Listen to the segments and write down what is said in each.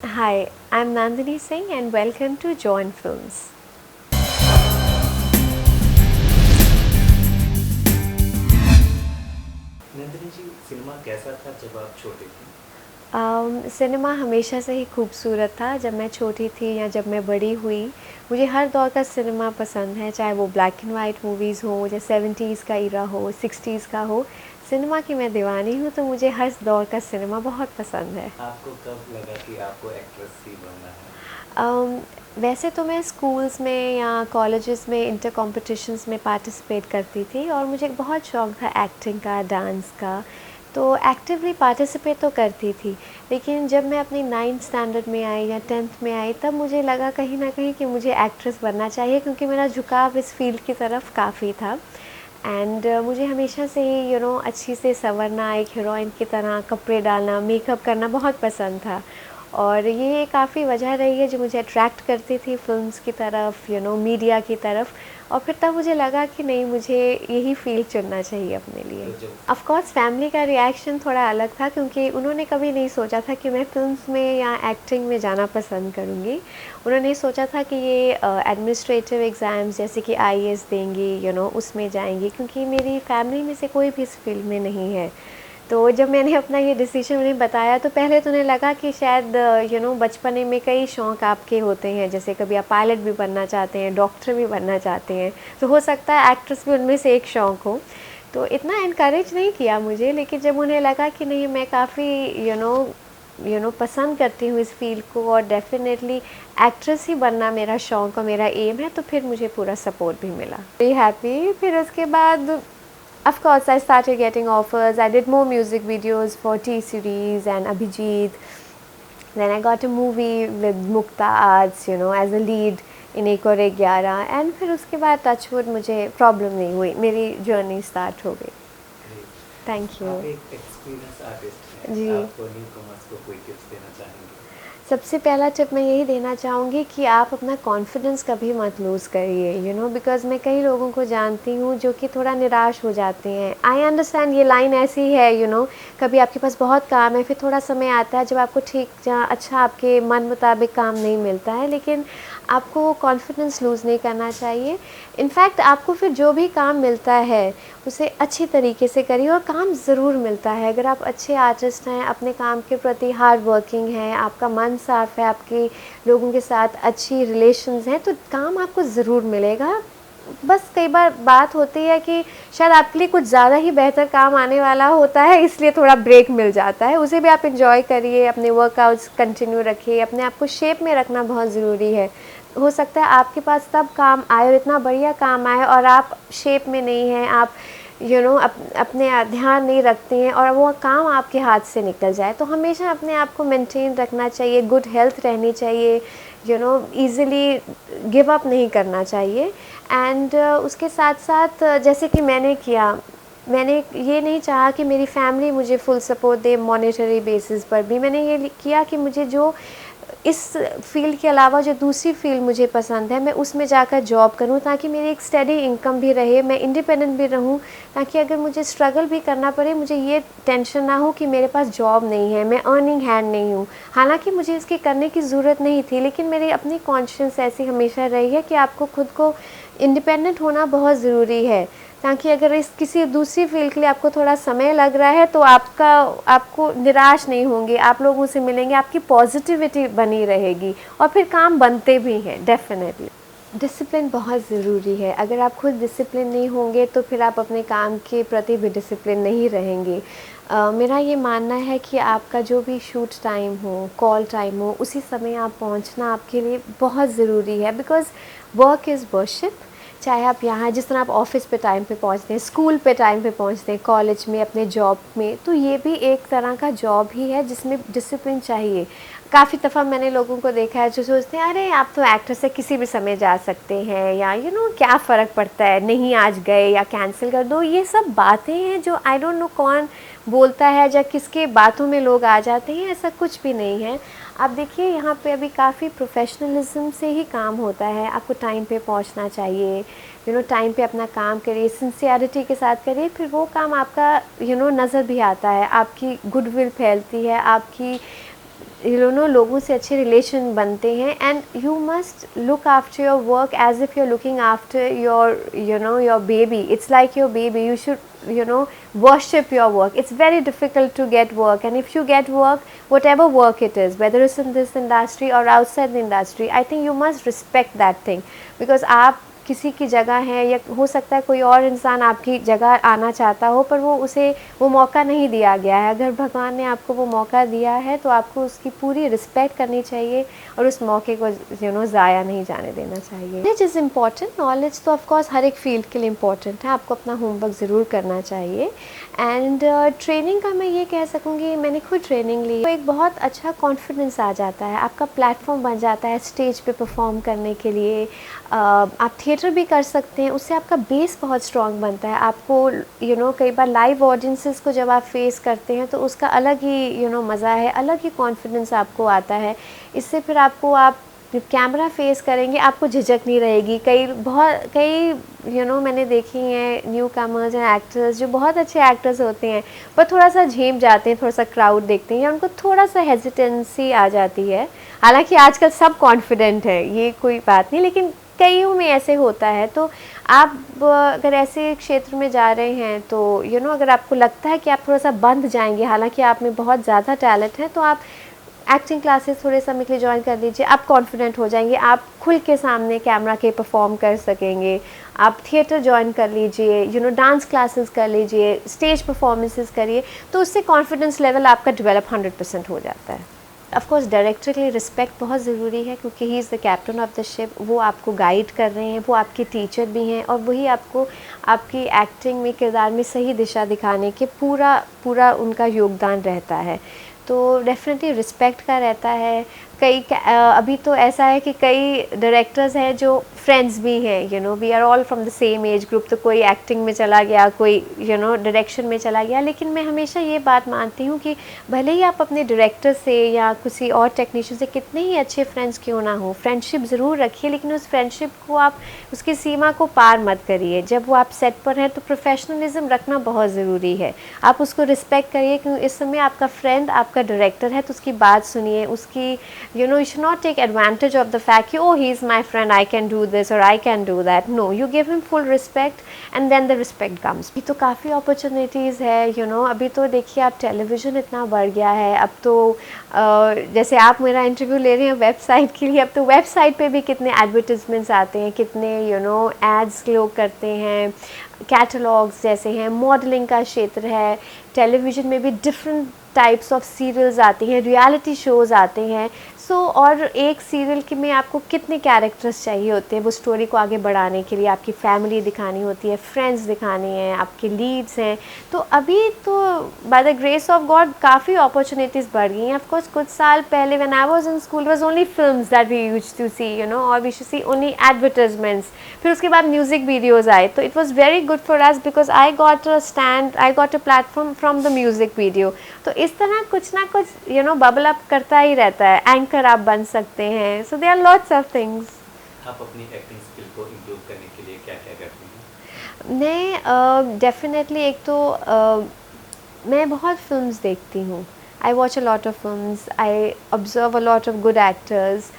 Hi, I'm Nandini Singh and welcome to Join Films. Nandini ji, cinema कैसा था जब आप छोटे थे? सिनेमा हमेशा से ही खूबसूरत था। जब मैं छोटी थी या जब मैं बड़ी हुई, मुझे हर दौर का सिनेमा पसंद है, चाहे वो ब्लैक एंड वाइट मूवीज़ हो या 70s का इरा हो, 60s का हो। सिनेमा की मैं दीवानी हूँ, तो मुझे हर दौर का सिनेमा बहुत पसंद है। आपको कब लगा कि आपको एक्ट्रेस ही बनना है? अम, वैसे तो मैं स्कूल्स में या कॉलेजेस में इंटर कॉम्पिटिशन्स में पार्टिसिपेट करती थी और मुझे बहुत शौक़ था एक्टिंग का, डांस का। तो एक्टिवली पार्टिसिपेट तो करती थी, लेकिन जब मैं अपनी 9th स्टैंडर्ड में आई या 10th में आई, तब मुझे लगा कहीं ना कहीं कि मुझे एक्ट्रेस बनना चाहिए, क्योंकि मेरा झुकाव इस फील्ड की तरफ काफ़ी था। एंड मुझे हमेशा से ही अच्छी से संवरना, एक हीरोइन की तरह कपड़े डालना, मेकअप करना बहुत पसंद था। और ये काफ़ी वजह रही है जो मुझे अट्रैक्ट करती थी फ़िल्म्स की तरफ, मीडिया की तरफ। और फिर तब मुझे लगा कि नहीं, मुझे यही फ़ील्ड चुनना चाहिए अपने लिए। तो जब ऑफ़ कोर्स फैमिली का रिएक्शन थोड़ा अलग था, क्योंकि उन्होंने कभी नहीं सोचा था कि मैं फ़िल्म्स में या एक्टिंग में जाना पसंद करूँगी। उन्होंने सोचा था कि ये एडमिनिस्ट्रेटिव एग्ज़ाम्स जैसे कि आईएएस देंगी, उसमें जाएँगी, क्योंकि मेरी फैमिली में से कोई भी इस फ़ील्ड में नहीं है। तो जब मैंने अपना ये डिसीजन उन्हें बताया, तो पहले तो उन्हें लगा कि शायद बचपने में कई शौक़ आपके होते हैं, जैसे कभी आप पायलट भी बनना चाहते हैं, डॉक्टर भी बनना चाहते हैं, तो हो सकता है एक्ट्रेस भी उनमें से एक शौक़ हो। तो इतना इनकरेज नहीं किया मुझे, लेकिन जब उन्हें लगा कि नहीं, मैं काफ़ी पसंद करती हूँ इस फील्ड को और डेफिनेटली एक्ट्रेस ही बनना मेरा शौक़ और मेरा एम है, तो फिर मुझे पूरा सपोर्ट भी मिला। Very happy. फिर उसके बाद of course I started getting offers. I did more music videos for T series and Abhijit. Then I got a movie with Mukta Arts, as a lead in एक और 11। And फिर उसके बाद touchwood मुझे problem नहीं हुई, मेरी journey start हो गई। थैंक आप यू। एक एक्सपीरियंस आर्टिस्ट हैं, जी। आप न्यू कमर्स को कोई टिप्स देना चाहेंगे? सबसे पहला टिप मैं यही देना चाहूँगी कि आप अपना कॉन्फिडेंस कभी मत लूज़ करिए, बिकॉज़ मैं कई लोगों को जानती हूँ जो कि थोड़ा निराश हो जाते हैं। आई अंडरस्टैंड, ये लाइन ऐसी है, कभी आपके पास बहुत काम है, फिर थोड़ा समय आता है जब आपको ठीक अच्छा आपके मन मुताबिक काम नहीं मिलता है, लेकिन आपको कॉन्फिडेंस लूज़ नहीं करना चाहिए। इनफैक्ट आपको फिर जो भी काम मिलता है, उसे अच्छी तरीके से करिए, और काम ज़रूर मिलता है। अगर आप अच्छे आर्टिस्ट हैं, अपने काम के प्रति हार्ड वर्किंग हैं, आपका मन साफ़ है, आपके लोगों के साथ अच्छी रिलेशंस हैं, तो काम आपको ज़रूर मिलेगा। बस कई बार बात होती है कि शायद आपके लिए कुछ ज़्यादा ही बेहतर काम आने वाला होता है, इसलिए थोड़ा ब्रेक मिल जाता है। उसे भी आप एंजॉय करिए, अपने वर्कआउट्स कंटिन्यू रखिए, अपने आप को शेप में रखना बहुत ज़रूरी है। हो सकता है आपके पास तब काम आए और इतना बढ़िया काम आए और आप शेप में नहीं हैं, आप अपने ध्यान नहीं रखते हैं और वो काम आपके हाथ से निकल जाए। तो हमेशा अपने आप को मेंटेन रखना चाहिए, गुड हेल्थ रहनी चाहिए, ईज़िली गिव अप नहीं करना चाहिए। एंड उसके साथ साथ जैसे कि मैंने किया, मैंने ये नहीं चाहा कि मेरी फैमिली मुझे फुल सपोर्ट दे मॉनेटरी बेसिस पर भी। मैंने ये किया कि मुझे जो इस फील्ड के अलावा जो दूसरी फील्ड मुझे पसंद है, मैं उसमें जाकर जॉब करूं, ताकि मेरी एक स्टेडी इनकम भी रहे, मैं इंडिपेंडेंट भी रहूं, ताकि अगर मुझे स्ट्रगल भी करना पड़े, मुझे ये टेंशन ना हो कि मेरे पास जॉब नहीं है, मैं अर्निंग हैंड नहीं हूँ। हालांकि मुझे इसके करने की ज़रूरत नहीं थी, लेकिन मेरी अपनी कॉन्शियस ऐसी हमेशा रही है कि आपको खुद को इंडिपेंडेंट होना बहुत ज़रूरी है, ताकि अगर इस किसी दूसरी फील्ड के लिए आपको थोड़ा समय लग रहा है, तो आपको निराश नहीं होंगे, आप लोगों से मिलेंगे, आपकी पॉजिटिविटी बनी रहेगी और फिर काम बनते भी हैं डेफिनेटली। डिसिप्लिन बहुत ज़रूरी है। अगर आप खुद डिसिप्लिन नहीं होंगे, तो फिर आप अपने काम के प्रति भी डिसिप्लिन नहीं रहेंगे। मेरा ये मानना है कि आपका जो भी शूट टाइम हो, कॉल टाइम हो, उसी समय आप पहुंचना आपके लिए बहुत ज़रूरी है, बिकॉज़ वर्क इज़ वर्शिप। चाहे आप यहाँ जिस तरह आप ऑफिस पे टाइम पे पहुँचते हैं, स्कूल पे टाइम पे पहुँचते हैं, कॉलेज में, अपने जॉब में, तो ये भी एक तरह का जॉब ही है जिसमें डिसिप्लिन चाहिए। काफ़ी दफ़ा मैंने लोगों को देखा है जो सोचते हैं, अरे आप तो एक्ट्रेस है, किसी भी समय जा सकते हैं, या क्या फ़र्क पड़ता है, नहीं आज गए या कैंसिल कर दो। ये सब बातें हैं जो आई डोंट नो कौन बोलता है या किसके बातों में लोग आ जाते हैं। ऐसा कुछ भी नहीं है। आप देखिए, यहाँ पे अभी काफ़ी प्रोफेशनलिज्म से ही काम होता है। आपको टाइम पे पहुँचना चाहिए, टाइम पे अपना काम करिए, सिंसियरिटी के साथ करिए, फिर वो काम आपका नज़र भी आता है, आपकी गुडविल फैलती है, आपकी यू नो लोगों से अच्छे रिलेशन बनते हैं, and you must look after your work as if you are looking after your you know your baby. It's like your baby. You should you know worship your work. It's very difficult to get work, and if you get work, whatever work it is, whether it's in this industry or outside the industry, I think you must respect that thing, because आप किसी की जगह है, या हो सकता है कोई और इंसान आपकी जगह आना चाहता हो, पर वो उसे वो मौका नहीं दिया गया है. अगर भगवान ने आपको वो मौका दिया है तो आपको उसकी पूरी रिस्पेक्ट करनी चाहिए और उस मौके को यू नो ज़ाया नहीं जाने देना चाहिए. Knowledge is important. नॉलेज तो ऑफकोर्स हर एक फील्ड के लिए इम्पॉर्टेंट है. आपको अपना होमवर्क ज़रूर करना चाहिए. एंड ट्रेनिंग का मैं ये कह सकूँगी, मैंने खुद ट्रेनिंग ली, तो एक बहुत अच्छा कॉन्फिडेंस आ जाता है, आपका प्लेटफॉर्म बन जाता है स्टेज पे परफॉर्म करने के लिए. आप थिएटर भी कर सकते हैं, उससे आपका बेस बहुत स्ट्रॉन्ग बनता है. आपको यू नो कई बार लाइव ऑडियंसेस को जब आप फेस करते हैं तो उसका अलग ही यू नो मज़ा है, अलग ही कॉन्फिडेंस आपको आता है. इससे फिर आपको आप जब कैमरा फेस करेंगे आपको झिझक नहीं रहेगी. कई यू नो मैंने देखी हैं न्यू कमर्स एंड एक्टर्स जो बहुत अच्छे एक्टर्स होते हैं, पर थोड़ा सा झेम जाते हैं, थोड़ा सा क्राउड देखते हैं या उनको थोड़ा सा हेजिटेंसी आ जाती है. हालांकि आजकल सब कॉन्फिडेंट है, ये कोई बात नहीं, लेकिन कईयों में ऐसे होता है. तो आप अगर ऐसे क्षेत्र में जा रहे हैं तो यू नो अगर आपको लगता है कि आप थोड़ा सा बंद जाएंगे, हालांकि आप में बहुत ज़्यादा टैलेंट है, तो आप एक्टिंग क्लासेस थोड़े समय के लिए ज्वाइन कर लीजिए. आप कॉन्फिडेंट हो जाएंगे, आप खुल के सामने कैमरा के परफॉर्म कर सकेंगे. आप थिएटर ज्वाइन कर लीजिए, यू नो डांस क्लासेस कर लीजिए, स्टेज परफॉर्मेंसेस करिए, तो उससे कॉन्फिडेंस लेवल आपका डेवलप 100% हो जाता है. ऑफ कोर्स डायरेक्टर के लिए रिस्पेक्ट बहुत ज़रूरी है, क्योंकि he is the captain of the ship. वो आपको गाइड कर रहे हैं, वो आपके टीचर भी हैं, और वही आपको आपकी एक्टिंग में, किरदार में सही दिशा दिखाने के पूरा उनका योगदान रहता है. तो डेफिनेटली रिस्पेक्ट का रहता है. अभी तो ऐसा है कि कई डायरेक्टर्स हैं जो फ्रेंड्स भी हैं, you know we are all from the same age group. तो कोई एक्टिंग में चला गया, कोई यू नो डायरेक्शन में चला गया, लेकिन मैं हमेशा ये बात मानती हूँ कि भले ही आप अपने डायरेक्टर से या किसी और टेक्नीशियन से कितने ही अच्छे फ्रेंड्स क्यों ना हो, फ्रेंडशिप ज़रूर रखिए, लेकिन उस फ्रेंडशिप को आप उसकी सीमा को पार मत करिए. जब वो आप सेट पर हैं तो प्रोफेशनलिज्म रखना बहुत ज़रूरी है. आप उसको रिस्पेक्ट करिए, क्योंकि इस समय आपका फ्रेंड आपका डायरेक्टर है, तो उसकी बात सुनिए. उसकी you know you should not take advantage of the fact कि oh he is my friend, I can do this or I can do that. No, you give him full respect and then the respect comes. अभी तो काफ़ी opportunities है, you know अभी तो देखिए आप television इतना बढ़ गया है. अब तो जैसे आप मेरा इंटरव्यू ले रहे हैं वेबसाइट के लिए, अब तो वेबसाइट पे भी कितने एडवर्टिजमेंट्स आते हैं, कितने यू नो एड्स लोग करते हैं, कैटलॉग्स जैसे हैं, मॉडलिंग का क्षेत्र है, टेलीविज़न में भी डिफरेंट टाइप्स ऑफ सीरियल्स आती हैं, रियलिटी शोज़ आते हैं. और एक सीरियल के में आपको कितने कैरेक्टर्स चाहिए होते हैं वो स्टोरी को आगे बढ़ाने के लिए. आपकी फैमिली दिखानी होती है, फ्रेंड्स दिखाने हैं, आपके लीड्स हैं. तो अभी तो by the grace of God काफ़ी अपॉर्चुनिटीज़ बढ़ गई हैं. ऑफ कोर्स कुछ साल पहले when I was in school was only films that we used to see, you know, और we should see only advertisements. फिर उसके बाद म्यूज़िक वीडियोज़ आए, तो it was very good for us because I got a platform from the music video. तो इस तरह कुछ ना कुछ यू नो बबल अप करता ही रहता है. एंकर आप बन सकते हैं. So there are lots of things. आप अपनी एक्टिंग स्किल को इम्प्रूव करने के लिए क्या क्या करती हैं? मैं डेफिनेटली एक तो मैं बहुत फिल्म्स देखती हूँ. I watch a lot of films, I observe a lot of good actors.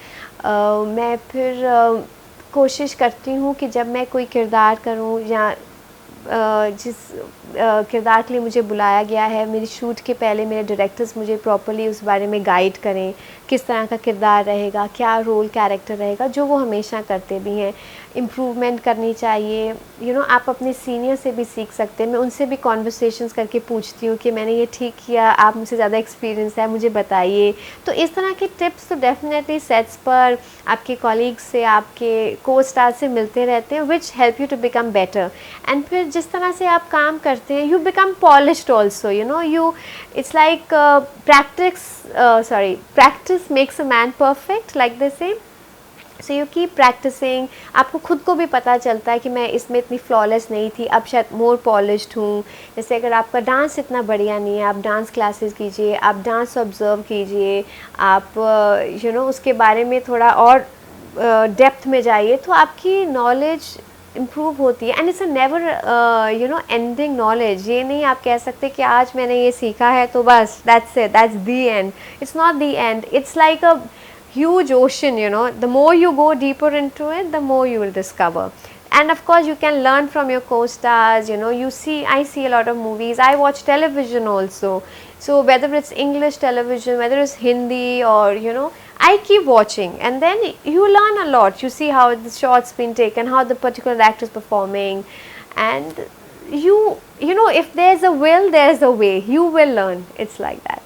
मैं फिर कोशिश करती हूँ कि जब मैं कोई किरदार करूँ या जिस किरदार के लिए मुझे बुलाया गया है, मेरी शूट के पहले मेरे डायरेक्टर्स मुझे प्रॉपर्ली उस बारे में गाइड करें, किस तरह का किरदार रहेगा, क्या रोल कैरेक्टर रहेगा, जो वो हमेशा करते भी हैं. इम्प्रूवमेंट करनी चाहिए. यू नो आप अपने सीनियर से भी सीख सकते हैं. मैं उनसे भी कॉन्वर्सेशंस करके पूछती हूँ कि मैंने ये ठीक किया, आप मुझसे ज़्यादा एक्सपीरियंस है, मुझे बताइए. तो इस तरह के टिप्स तो डेफिनेटली सेट्स पर आपके कॉलीग्स से, आपके को स्टार से मिलते रहते हैं, which help you to become better. And फिर जिस तरह से आप काम करते हैं, you become polished also. You know you it's like practice makes a man perfect, like they say. So you keep practicing. आपको खुद को भी पता चलता है कि मैं इसमें इतनी फ्लॉलेस नहीं थी, अब शायद मोर पॉलिश्ड हूँ. जैसे अगर आपका डांस इतना बढ़िया नहीं है, आप डांस क्लासेस कीजिए, आप डांस ऑब्ज़र्व कीजिए, आप यू नो उसके बारे में थोड़ा और डेप्थ में जाइए, तो आपकी नॉलेज इम्प्रूव होती है, and it's a never you know ending knowledge. ये नहीं आप कह सकते कि आज मैंने ये सीखा है तो बस that's it, that's the end. It's not the end, it's like a huge ocean, you know. The more you go deeper into it, the more you will discover. And of course you can learn from your co-stars, you know. I see a lot of movies, I watch television also. So whether it's English television, whether it's Hindi, or you know, I keep watching, and then you learn a lot. You see how the shots been taken, how the particular actor is performing, and you know, if there's a will, there's a way. You will learn. It's like that.